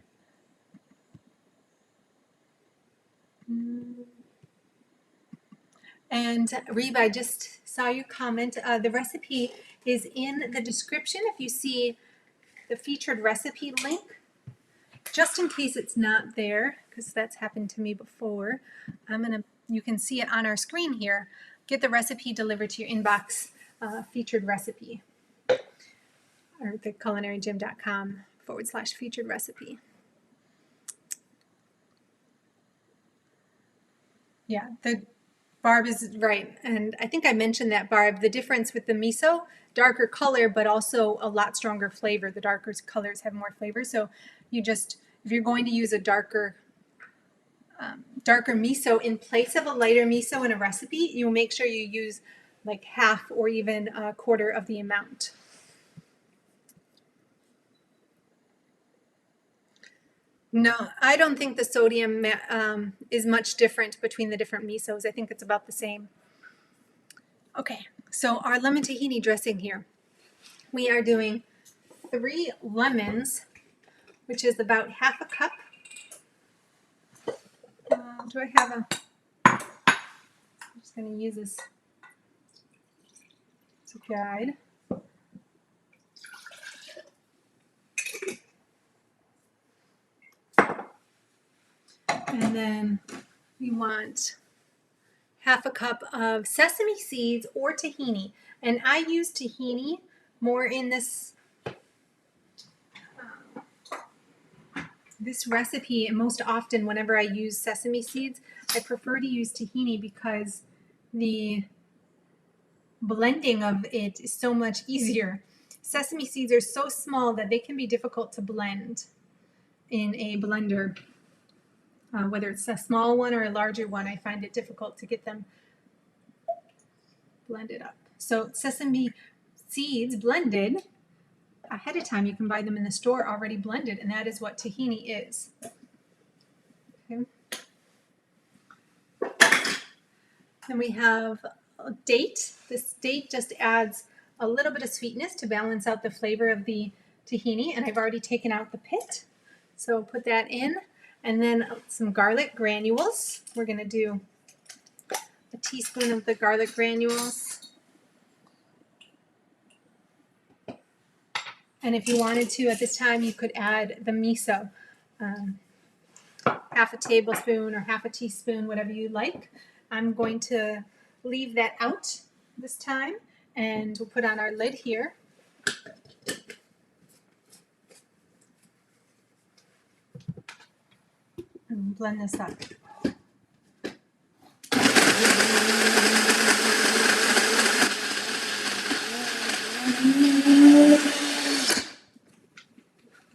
And Reeb, I just saw you comment. The recipe is in the description if you see the featured recipe link. Just in case it's not there, because that's happened to me before, you can see it on our screen here. Get the recipe delivered to your inbox, featured recipe, or theculinarygym.com/featured recipe. Yeah, the Barb is right. And I think I mentioned that, Barb, the difference with the miso, darker color, but also a lot stronger flavor. The darker colors have more flavor. So if you're going to use a darker miso in place of a lighter miso in a recipe, you'll make sure you use like half or even a quarter of the amount. No, I don't think the sodium is much different between the different misos. I think it's about the same. Okay, so our lemon tahini dressing here. We are doing 3 lemons, which is about half a cup. Do I have I'm just going to use this to guide. And then we want half a cup of sesame seeds or tahini. And I use tahini more in this recipe, and most often whenever I use sesame seeds, I prefer to use tahini because the blending of it is so much easier. Sesame seeds are so small that they can be difficult to blend in a blender. Whether it's a small one or a larger one, I find it difficult to get them blended up. So sesame seeds blended ahead of time, you can buy them in the store already blended, and that is what tahini is. Okay. Then we have a date. This date just adds a little bit of sweetness to balance out the flavor of the tahini, and I've already taken out the pit. So put that in. And then some garlic granules. We're going to do a teaspoon of the garlic granules. And if you wanted to, at this time, you could add the miso. Half a tablespoon or half a teaspoon, whatever you like. I'm going to leave that out this time, and we'll put on our lid here. and blend this up. Give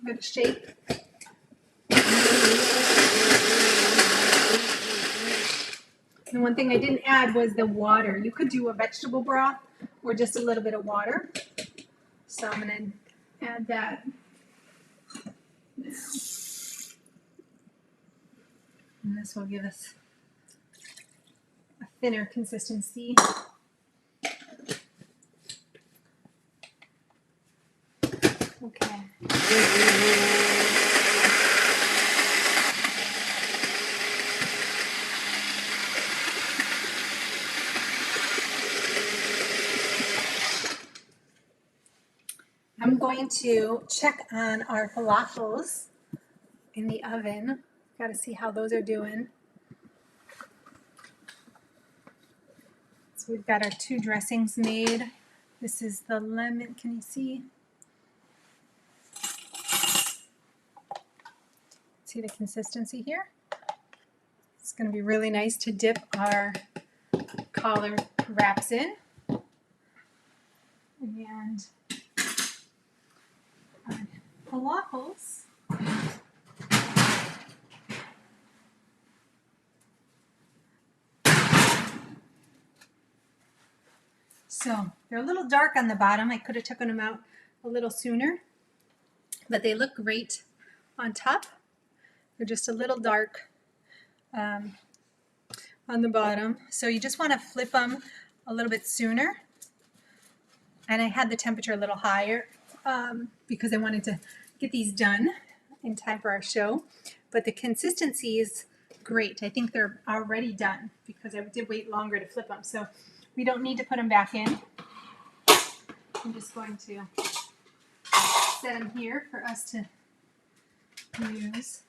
it a shake. And one thing I didn't add was the water. You could do a vegetable broth or just a little bit of water. So I'm going to add that now. And this will give us a thinner consistency. Okay. I'm going to check on our falafels in the oven. Got to see how those are doing. So we've got our two dressings made. This is the lemon. Can you see? See the consistency here? It's going to be really nice to dip our collard wraps in. And our falafels. So they're a little dark on the bottom. I could have taken them out a little sooner, but they look great on top. They're just a little dark on the bottom. So you just want to flip them a little bit sooner. And I had the temperature a little higher because I wanted to get these done in time for our show. But the consistency is great. I think they're already done because I did wait longer to flip them. So we don't need to put them back in. I'm just going to set them here for us to use.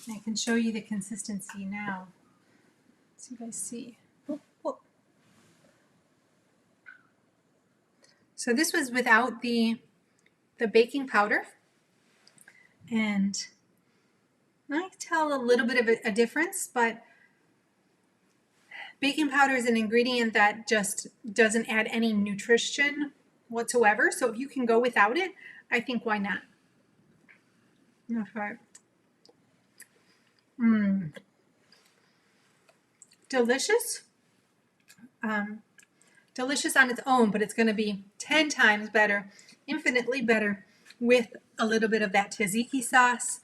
I can show you the consistency now. So you guys see. Oh, oh. So this was without the baking powder. And I can tell a little bit of a difference, but baking powder is an ingredient that just doesn't add any nutrition whatsoever. So if you can go without it, I think why not? Okay. Delicious. Delicious on its own, but it's going to be 10 times better, infinitely better with a little bit of that tzatziki sauce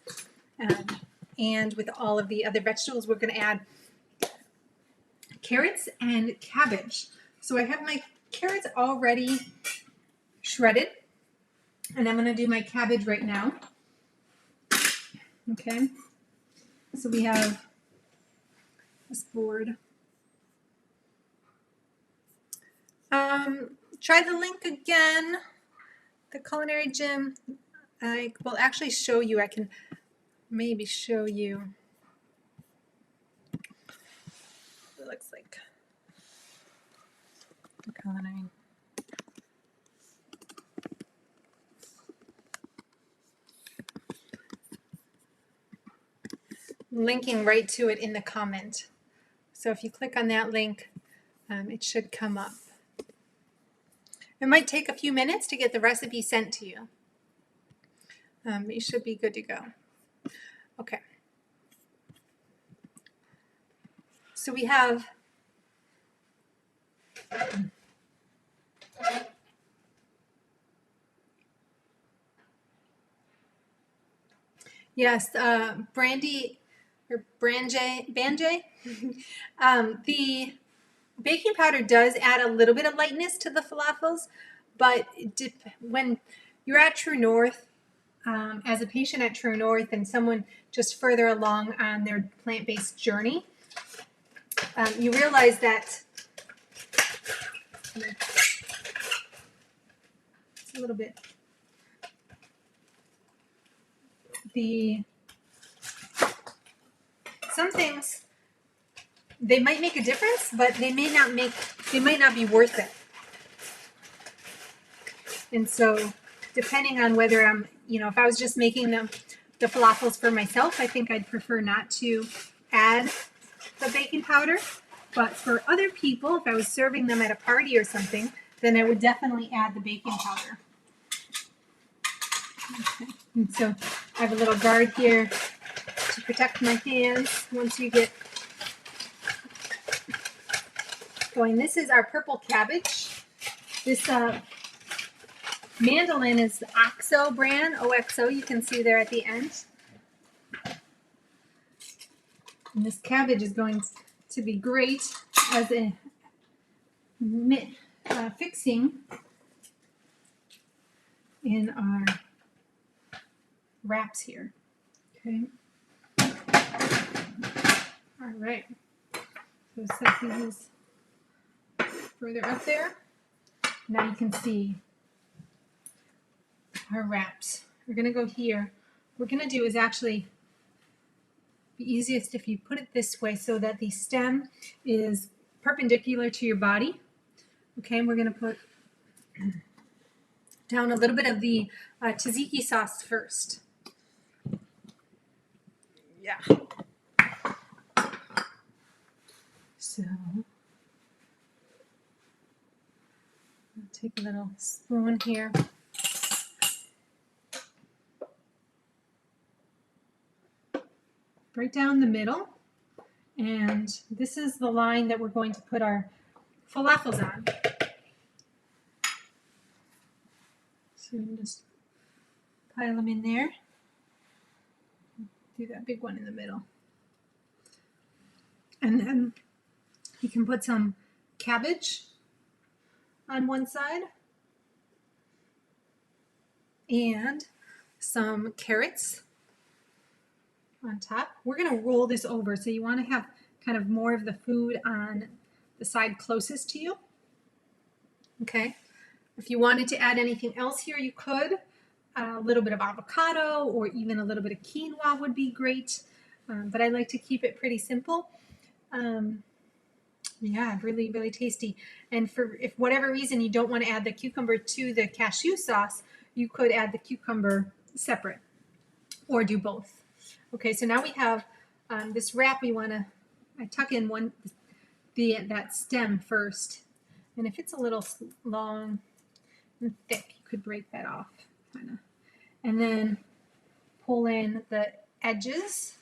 and with all of the other vegetables. We're going to add carrots and cabbage. So I have my carrots already shredded, and I'm going to do my cabbage right now. Okay, so we have this board. Try the link again, the Culinary Gym. I will actually show you. I can maybe show you. It looks like the Culinary. Linking right to it in the comment. So if you click on that link, it should come up. It might take a few minutes to get the recipe sent to you. You should be good to go. Okay. So we have yes, Brandy or Banjay. The baking powder does add a little bit of lightness to the falafels, but when you're at True North, as a patient at True North and someone just further along on their plant-based journey, you realize that it's a little bit some things they might make a difference, but they might not be worth it. And so depending on whether I'm you know, if I was just making the falafels for myself, I think I'd prefer not to add the baking powder. But for other people, if I was serving them at a party or something, then I would definitely add the baking powder. Okay. And so I have a little guard here to protect my hands once you get going. This is our purple cabbage. This mandolin is the OXO brand, OXO, you can see there at the end. And this cabbage is going to be great as a fixing in our wraps here. Okay. All right. So set these further up there. Now you can see our wraps. We're going to go here. What we're going to do is actually be easiest if you put it this way so that the stem is perpendicular to your body. Okay, and we're going to put down a little bit of the tzatziki sauce first. Yeah. So I'll take a little spoon here. Right down the middle, and this is the line that we're going to put our falafels on. So we can just pile them in there. Do that big one in the middle. And then you can put some cabbage on one side and some carrots on top. We're going to roll this over, so you want to have kind of more of the food on the side closest to you. Okay. If you wanted to add anything else here, you could. A little bit of avocado or even a little bit of quinoa would be great. But I like to keep it pretty simple. Yeah, really, really tasty. And if whatever reason you don't want to add the cucumber to the cashew sauce, you could add the cucumber separate or do both. Okay, so now we have this wrap. We want to tuck in that stem first. And if it's a little long and thick, you could break that off, kind of. And then pull in the edges.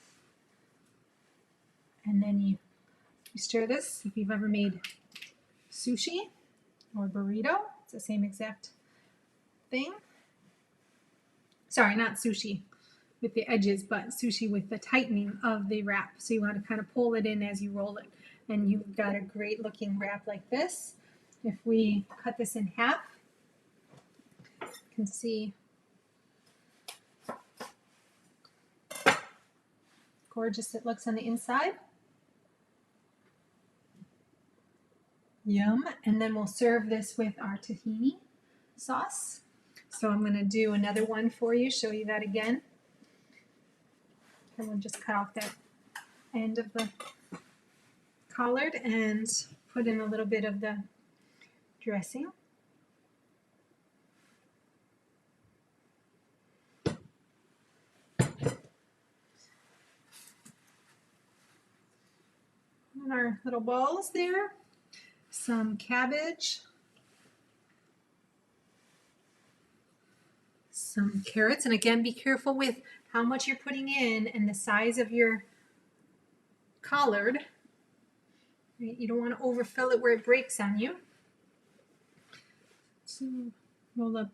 And then you stir this. If you've ever made sushi or burrito, it's the same exact thing. Sorry, not sushi with the edges, but sushi with the tightening of the wrap. So you want to kind of pull it in as you roll it. And you've got a great looking wrap like this. If we cut this in half, you can see gorgeous it looks on the inside. Yum. And then we'll serve this with our tahini sauce. So I'm going to do another one for you, show you that again. And we'll just cut off that end of the collard and put in a little bit of the dressing. And our little balls there. Some cabbage. Some carrots. And again, be careful with how much you're putting in and the size of your collard. You don't want to overfill it where it breaks on you. So roll up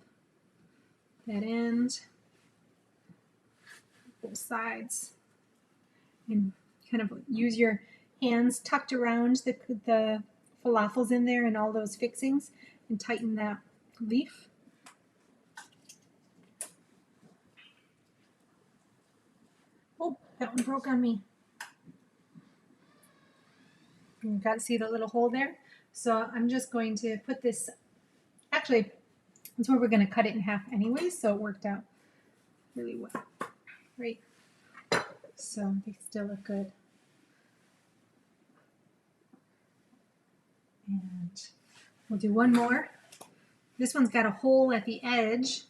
that end, both sides, and kind of use your hands tucked around the falafels in there and all those fixings and tighten that leaf. Oh, that one broke on me. You got to see the little hole there. So I'm just going to put this, actually, that's where we're going to cut it in half anyway, so it worked out really well. Right? So they still look good. And we'll do one more. This one's got a hole at the edge,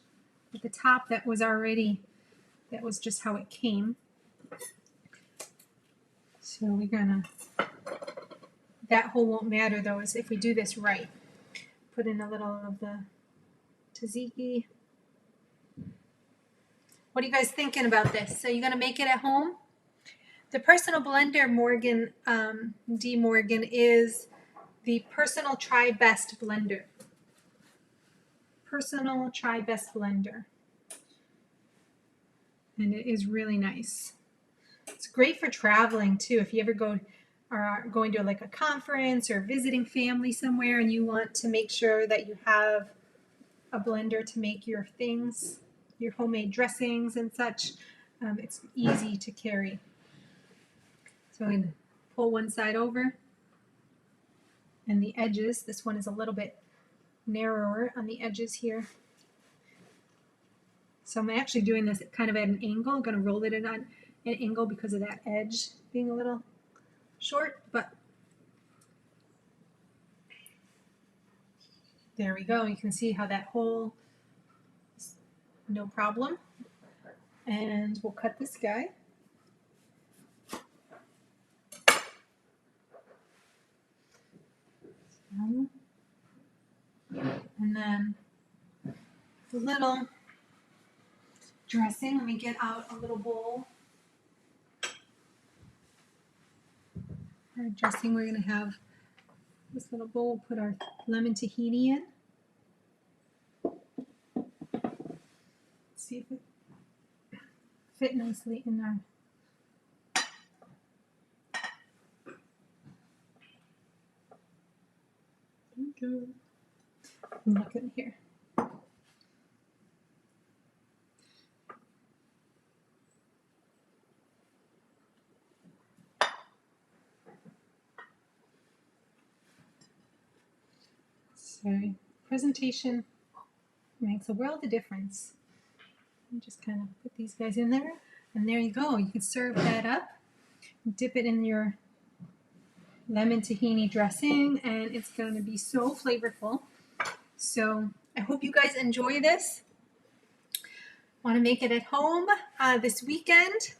At the top, that was just how it came. So we're gonna, that hole won't matter though, is if we do this right. Put in a little of the tzatziki. What are you guys thinking about this? So you're gonna make it at home? The personal blender Morgan D. Morgan is the Personal Try Best blender. Personal Try Best blender. And it is really nice. It's great for traveling too. If you ever are going to like a conference or visiting family somewhere and you want to make sure that you have a blender to make your things, your homemade dressings and such, it's easy to carry. So I'm going to pull one side over, and the edges, this one is a little bit narrower on the edges here. So I'm actually doing this kind of at an angle. I'm going to roll it in on an angle because of that edge being a little short, but there we go. You can see how that hole is no problem. And we'll cut this guy. And then the little dressing, let me get out a little bowl. Our dressing, we're going to have this little bowl, put our lemon tahini in. Let's see if it fit nicely in there. Okay. Look in here. So presentation makes a world of difference. You just kind of put these guys in there, and there you go. You can serve that up, dip it in your lemon tahini dressing, and it's going to be so flavorful. So I hope you guys enjoy this. Want to make it at home this weekend.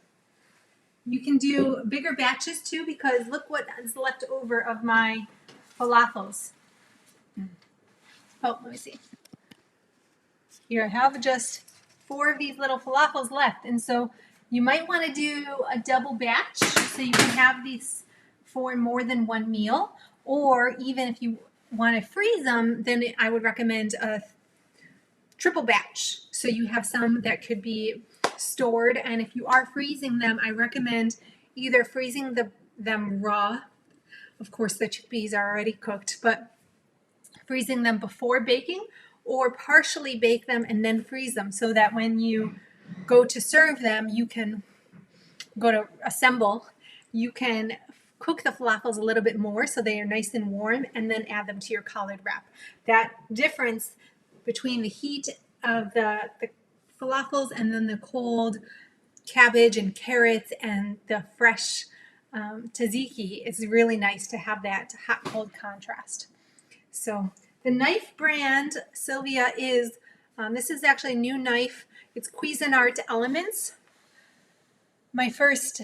You can do bigger batches too, because look what is left over of my falafels. Oh, let me see. Here I have just 4 of these little falafels left, and so you might want to do a double batch so you can have these for more than one meal, or even if you want to freeze them, then I would recommend a triple batch so you have some that could be stored. And if you are freezing them, I recommend either freezing them raw. Of course, the chickpeas are already cooked, but freezing them before baking, or partially bake them and then freeze them so that when you go to serve them, you can go to assemble, you can cook the falafels a little bit more so they are nice and warm, and then add them to your collard wrap. That difference between the heat of the falafels and then the cold cabbage and carrots and the fresh tzatziki is really nice to have that hot-cold contrast. So the knife brand, Sylvia, is, this is actually a new knife. It's Cuisinart Elements. My first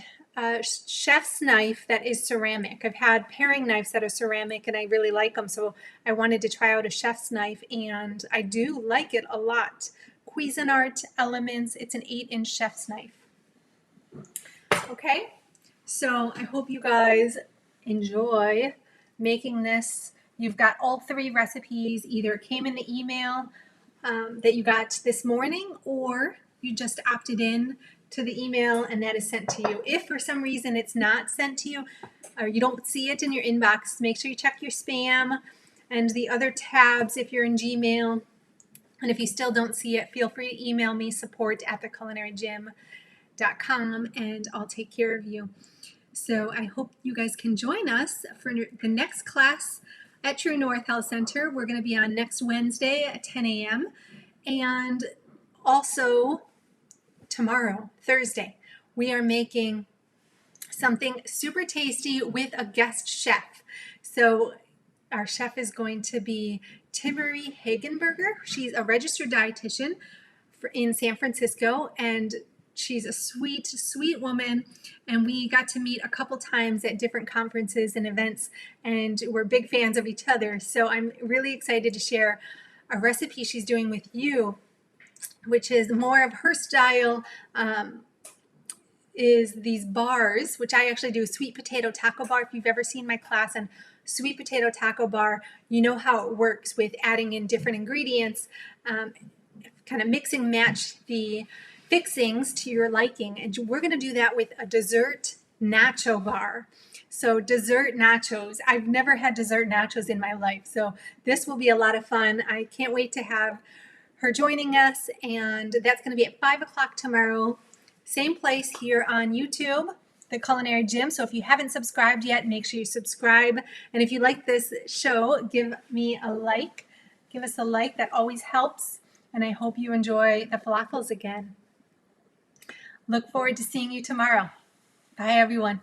chef's knife that is ceramic. I've had paring knives that are ceramic and I really like them, so I wanted to try out a chef's knife, and I do like it a lot. Cuisinart Elements, it's an 8-inch chef's knife. Okay, so I hope you guys enjoy making this. You've got all 3 recipes, either came in the email that you got this morning, or you just opted in to the email and that is sent to you. If for some reason it's not sent to you or you don't see it in your inbox, make sure you check your spam and the other tabs if you're in Gmail. And if you still don't see it, feel free to email me, support@theculinarygym.com, and I'll take care of you. So I hope you guys can join us for the next class at True North Health Center. We're going to be on next Wednesday at 10 a.m. and also tomorrow, Thursday, we are making something super tasty with a guest chef. So our chef is going to be Timmery Hagenberger. She's a registered dietitian in San Francisco, and she's a sweet, sweet woman, and we got to meet a couple times at different conferences and events, and we're big fans of each other. So I'm really excited to share a recipe she's doing with you, which is more of her style. Is these bars, which I actually do a sweet potato taco bar. If you've ever seen my class on sweet potato taco bar, you know how it works with adding in different ingredients, kind of mix and match the fixings to your liking. And we're going to do that with a dessert nacho bar. So dessert nachos. I've never had dessert nachos in my life, so this will be a lot of fun. I can't wait to have her joining us, and that's going to be at 5 o'clock tomorrow. Same place here on YouTube, The Culinary Gym. So if you haven't subscribed yet, make sure you subscribe. And if you like this show, give me a like. Give us a like. That always helps. And I hope you enjoy the falafels again. Look forward to seeing you tomorrow. Bye, everyone.